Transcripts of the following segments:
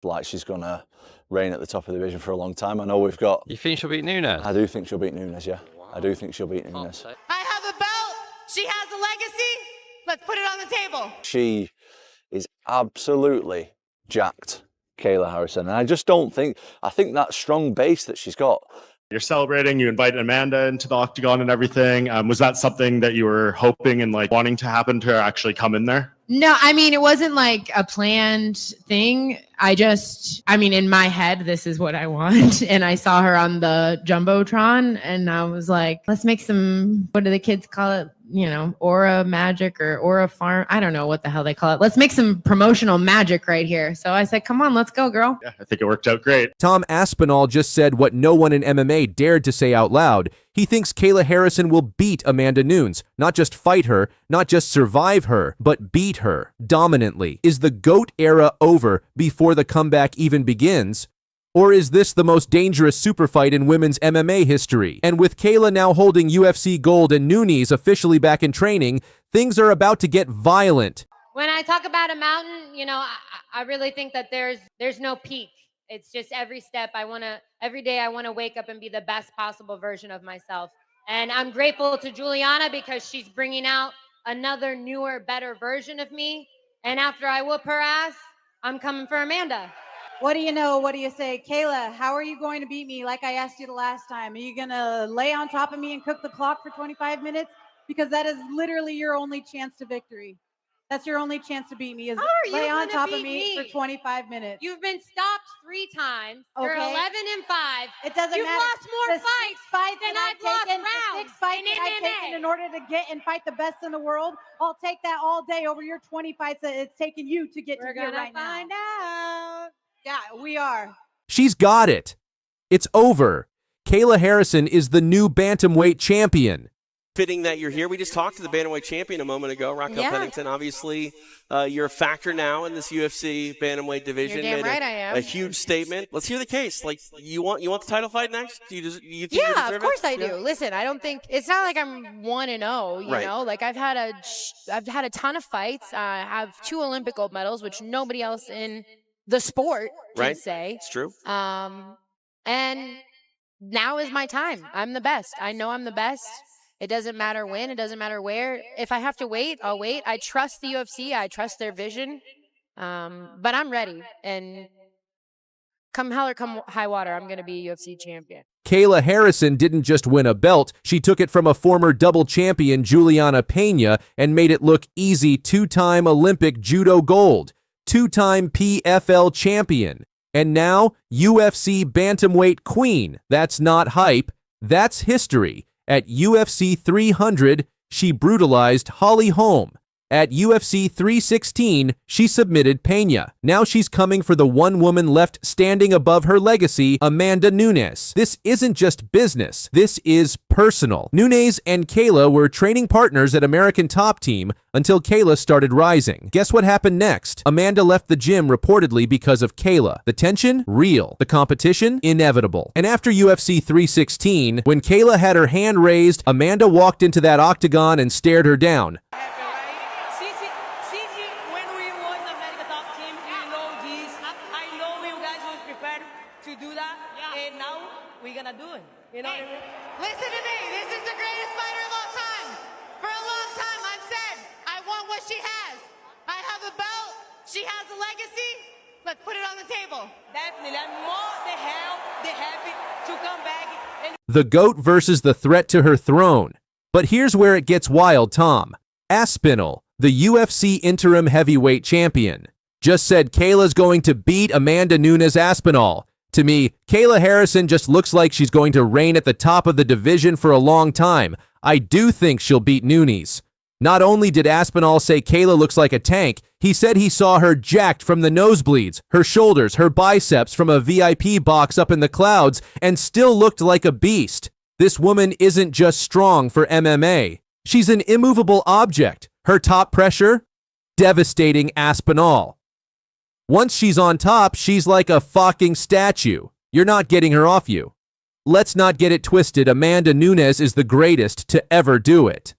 like she's going to reign at the top of the division for a long time. I know we've got... You think she'll beat Nunes? I do think she'll beat Nunes, yeah. Wow. I do think she'll beat Nunes. I have a belt. She has a legacy. Let's put it on the table. She is absolutely jacked, Kayla Harrison. And I just don't think... I think that strong base that she's got... You're celebrating, you invite Amanda into the octagon and everything. Was that something that you were hoping and like wanting to happen to actually come in there? No, I mean, it wasn't like a planned thing. I mean, in my head, this is what I want. And I saw her on the Jumbotron and I was like, let's make some, what do the kids call it? You know, aura magic or aura farm. I don't know what the hell they call it. Let's make some promotional magic right here. So I said, come on, let's go, girl. Yeah, I think it worked out great. Tom Aspinall just said what no one in MMA dared to say out loud. He thinks Kayla Harrison will beat Amanda Nunes. Not just fight her, not just survive her, but beat her dominantly. Is the GOAT era over before the comeback even begins? Or is this the most dangerous super fight in women's MMA history? And with Kayla now holding UFC gold and Nunes officially back in training, things are about to get violent. When I talk about a mountain, you know, I really think that there's no peak. It's just every step every day I want to wake up and be the best possible version of myself. And I'm grateful to Julianna because she's bringing out another newer, better version of me. And after I whoop her ass, I'm coming for Amanda. What do you know? What do you say? Kayla, how are you going to beat me like I asked you the last time? Are you going to lay on top of me and cook the clock for 25 minutes? Because that is literally your only chance to victory. That's your only chance to beat me is lay on top of me for 25 minutes. You've been stopped 3 times. You're 11-5. It doesn't You've matter. lost more fights than I've lost rounds. 6 fights that I've taken in order to get and fight the best in the world. I'll take that all day over your 20 fights that it's taken you to get to here right now. We're gonna find out. Yeah, we are. She's got it. It's over. Kayla Harrison is the new bantamweight champion. Fitting that you're here. We just talked to the bantamweight champion a moment ago, Raquel Pennington. Obviously, you're a factor now in this UFC bantamweight division. You're damn right I am. A huge statement. Let's hear the case. Like, you want the title fight next? Do you think you Yeah, of course it? I do. Listen, I don't think it's not like I'm 1-0. You know, like I've had a ton of fights. I have 2 Olympic gold medals, which nobody else in the sport can say. It's true. And now is my time. I'm the best. I know I'm the best. It doesn't matter when. It doesn't matter where. If I have to wait, I'll wait. I trust the UFC. I trust their vision. But I'm ready. And come hell or come high water, I'm going to be UFC champion. Kayla Harrison didn't just win a belt, she took it from a former double champion, Julianna Peña, and made it look easy. 2-time Olympic judo gold, 2-time PFL champion, and now UFC bantamweight queen. That's not hype, that's history. At UFC 300, she brutalized Holly Holm. At UFC 316, she submitted Peña. Now she's coming for the one woman left standing above her legacy, Amanda Nunes. This isn't just business. This is personal. Nunes and Kayla were training partners at American Top Team until Kayla started rising. Guess what happened next? Amanda left the gym reportedly because of Kayla. The tension? Real. The competition? Inevitable. And after UFC 316, when Kayla had her hand raised, Amanda walked into that octagon and stared her down. You know what I mean? Listen to me. This is the greatest fighter of all time. For a long time, I've said, I want what she has. I have a belt. She has a legacy. Let's put it on the table. Definitely. I'm more than happy to come back. The GOAT versus the threat to her throne. But here's where it gets wild, Tom. Aspinall, the UFC interim heavyweight champion, just said Kayla's going to beat Amanda Nunes Aspinall. To me, Kayla Harrison just looks like she's going to reign at the top of the division for a long time. I do think she'll beat Nunes. Not only did Aspinall say Kayla looks like a tank, he said he saw her jacked from the nosebleeds, her shoulders, her biceps from a VIP box up in the clouds, and still looked like a beast. This woman isn't just strong for MMA. She's an immovable object. Her top pressure? Devastating Aspinall. Once she's on top, she's like a fucking statue. You're not getting her off you. Let's not get it twisted. Amanda Nunes is the greatest to ever do it.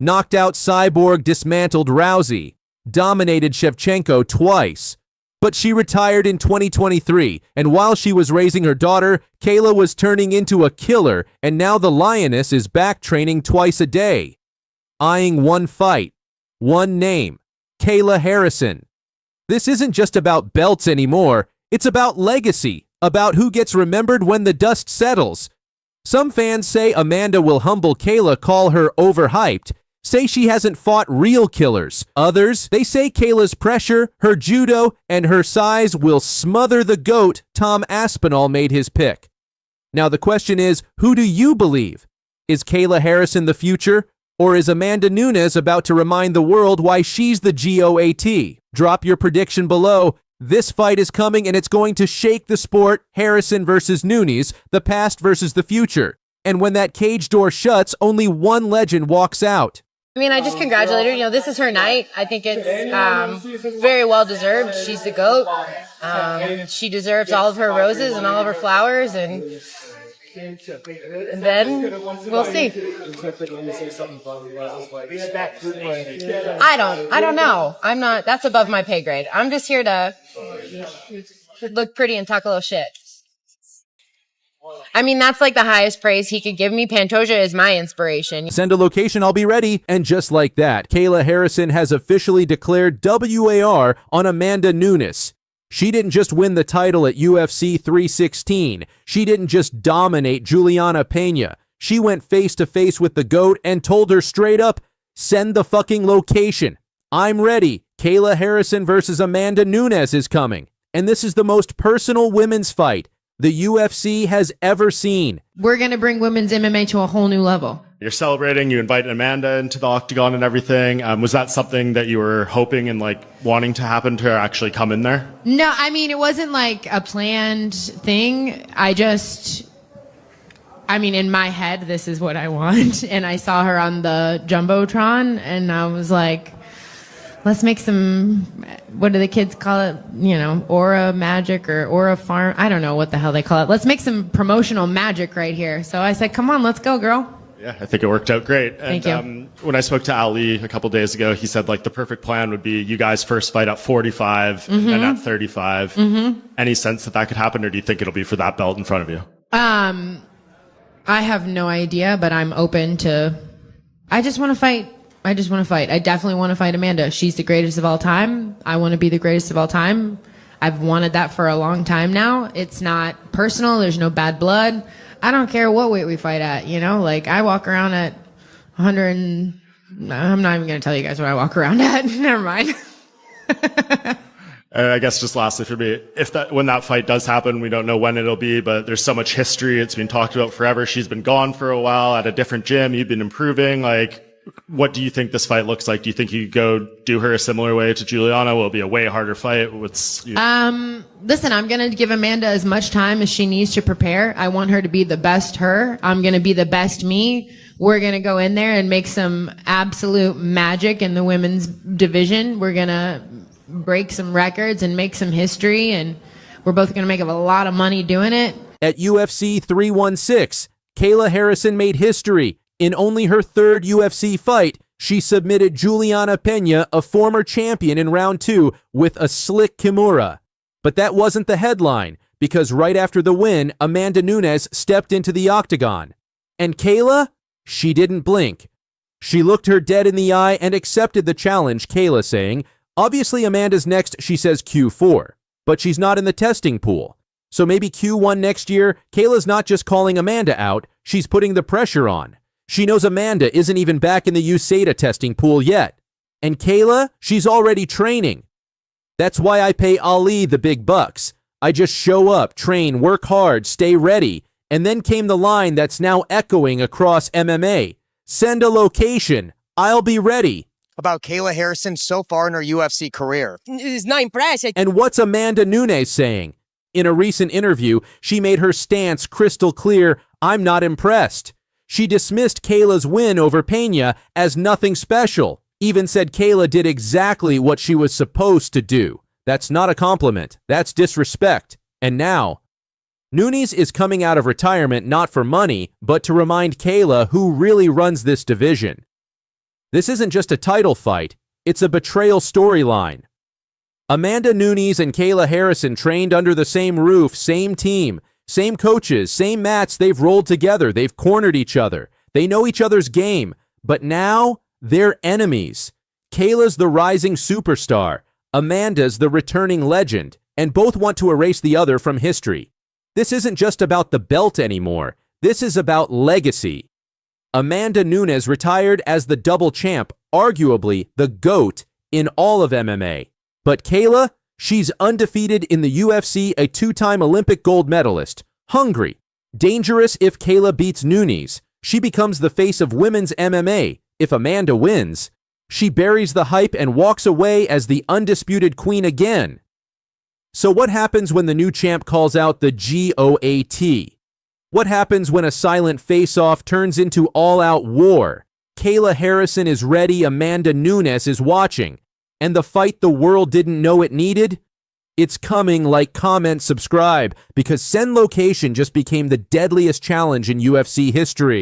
Knocked out Cyborg, dismantled Rousey, dominated Shevchenko twice, But she retired in 2023, and while she was raising her daughter, Kayla was turning into a killer, and now the Lioness is back training twice a day. Eyeing one fight, one name, Kayla Harrison. This isn't just about belts anymore, it's about legacy, about who gets remembered when the dust settles. Some fans say Amanda will humble Kayla, call her overhyped, say she hasn't fought real killers. Others, they say Kayla's pressure, her judo, and her size will smother the GOAT Tom Aspinall made his pick. Now the question is, who do you believe? Is Kayla Harrison the future? Or is Amanda Nunes about to remind the world why she's the GOAT? Drop your prediction below. This fight is coming and it's going to shake the sport. Harrison versus Nunes, the past versus the future. And when that cage door shuts, only one legend walks out. I mean, I just congratulate her. You know, this is her night. I think it's very well deserved. She's the GOAT. She deserves all of her roses and all of her flowers, and then we'll see. I don't know. I'm not. That's above my pay grade. I'm just here to look pretty and talk a little shit. I mean, that's like the highest praise he could give me. Pantoja is my inspiration. Send a location, I'll be ready. And just like that, Kayla Harrison has officially declared WAR on Amanda Nunes. She didn't just win the title at UFC 316. She didn't just dominate Julianna Peña. She went face to face with the GOAT and told her straight up, send the fucking location. I'm ready. Kayla Harrison versus Amanda Nunes is coming. And this is the most personal women's fight the UFC has ever seen. We're going to bring women's MMA to a whole new level. You're celebrating, you invite Amanda into the octagon and everything. Was that something that you were hoping and like wanting to happen to actually come in there? No, I mean, it wasn't like a planned thing. In my head, this is what I want. And I saw her on the Jumbotron and I was like, let's make some, what do the kids call it? You know, aura magic or aura farm. I don't know what the hell they call it. Let's make some promotional magic right here. So I said, come on, let's go, girl. Yeah, I think it worked out great. Thank you. When I spoke to Ali a couple days ago, he said like the perfect plan would be you guys first fight at 45 and then at 35. Any sense that could happen, or do you think it'll be for that belt in front of you? I have no idea, but I'm open to, I just want to fight. I definitely want to fight Amanda. She's the greatest of all time. I want to be the greatest of all time. I've wanted that for a long time now. It's not personal. There's no bad blood. I don't care what weight we fight at, you know? Like, I walk around at 100 and... I'm not even going to tell you guys what I walk around at. Never mind. I guess just lastly for me, when that fight does happen, we don't know when it'll be, but there's so much history. It's been talked about forever. She's been gone for a while at a different gym. You've been improving. Like, what do you think this fight looks like? Do you think you could go do her a similar way to Julianna? Will it be a way harder fight? Listen, I'm going to give Amanda as much time as she needs to prepare. I want her to be the best her. I'm going to be the best me. We're going to go in there and make some absolute magic in the women's division. We're going to break some records and make some history, and we're both going to make a lot of money doing it. At UFC 316, Kayla Harrison made history. In only her third UFC fight, she submitted Julianna Peña, a former champion, in round 2 with a slick kimura. But that wasn't the headline, because right after the win, Amanda Nunes stepped into the octagon. And Kayla? She didn't blink. She looked her dead in the eye and accepted the challenge, Kayla saying, obviously Amanda's next, she says Q4, but she's not in the testing pool. So maybe Q1 next year, Kayla's not just calling Amanda out, she's putting the pressure on. She knows Amanda isn't even back in the USADA testing pool yet. And Kayla, she's already training. That's why I pay Ali the big bucks. I just show up, train, work hard, stay ready. And then came the line that's now echoing across MMA. Send a location. I'll be ready. About Kayla Harrison so far in her UFC career. It's not impressive. And what's Amanda Nunes saying? In a recent interview, she made her stance crystal clear. I'm not impressed. She dismissed Kayla's win over Peña as nothing special, even said Kayla did exactly what she was supposed to do. That's not a compliment. That's disrespect. And now, Nunes is coming out of retirement not for money, but to remind Kayla who really runs this division. This isn't just a title fight, it's a betrayal storyline. Amanda Nunes and Kayla Harrison trained under the same roof, same team, same coaches, same mats. They've rolled together. They've cornered each other. They know each other's game. But now they're enemies. Kayla's the rising superstar. Amanda's the returning legend. And both want to erase the other from history. This isn't just about the belt anymore. This is about legacy. Amanda Nunes retired as the double champ, arguably the GOAT in all of MMA. But Kayla, she's undefeated in the UFC, a 2-time Olympic gold medalist. Hungry. Dangerous if Kayla beats Nunes. She becomes the face of women's MMA. If Amanda wins, she buries the hype and walks away as the undisputed queen again. So what happens when the new champ calls out the GOAT? What happens when a silent face-off turns into all-out war? Kayla Harrison is ready, Amanda Nunes is watching. And the fight the world didn't know it needed? It's coming. Like, comment, subscribe, because Send Location just became the deadliest challenge in UFC history.